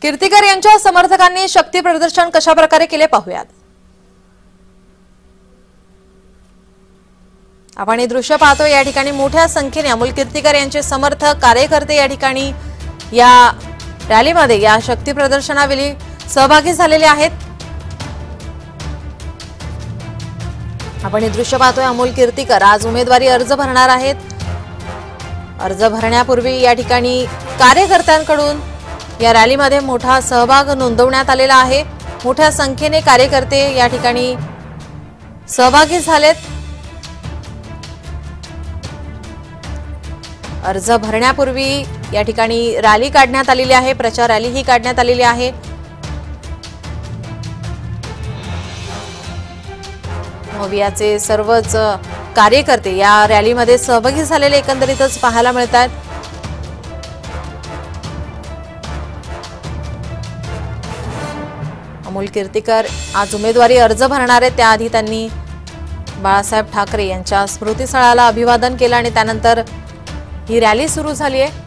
कीर्तिकर यांच्या समर्थकांनी शक्ती प्रदर्शन कशा प्रकारे केले पाहूयात। आपण हे दृश्य पाहतो। या ठिकाणी मोठ्या संख्येने अमोल कीर्तिकर यांचे समर्थक कार्यकर्ते या ठिकाणी या रॅलीमध्ये या शक्ती प्रदर्शनावेळी सहभागी झालेले आहेत। आपण हे दृश्य पाहतोय। अमोल कीर्तिकर आज उमेदवारी अर्ज भरणार आहेत। अर्ज भरण्यापूर्वी या ठिकाणी कार्यकर्त्यांकडून या रॅलीमध्ये मोठा सहभाग नोंदवण्यात आलेला आहे। मोठ्या संख्येने कार्यकर्ते या ठिकाणी सहभागी झालेत। अर्ज भरण्यापूर्वी या ठिकाणी रॅली काढण्यात आलेली आहे। प्रचार रॅली ही काढण्यात आलेली आहे। मोवियाचे सर्वच कार्यकर्ते या रॅलीमध्ये सहभागी झालेले एकंदरीतच पाहायला मिळतात। अमोल कीर्तिकर आज उमेदवारी अर्ज भरणार आहेत। त्याआधी त्यांनी बाळासाहेब ठाकरे यांच्या स्मृतिस्थळाला अभिवादन केलं आणि त्यानंतर ही रॅली सुरू झाली आहे।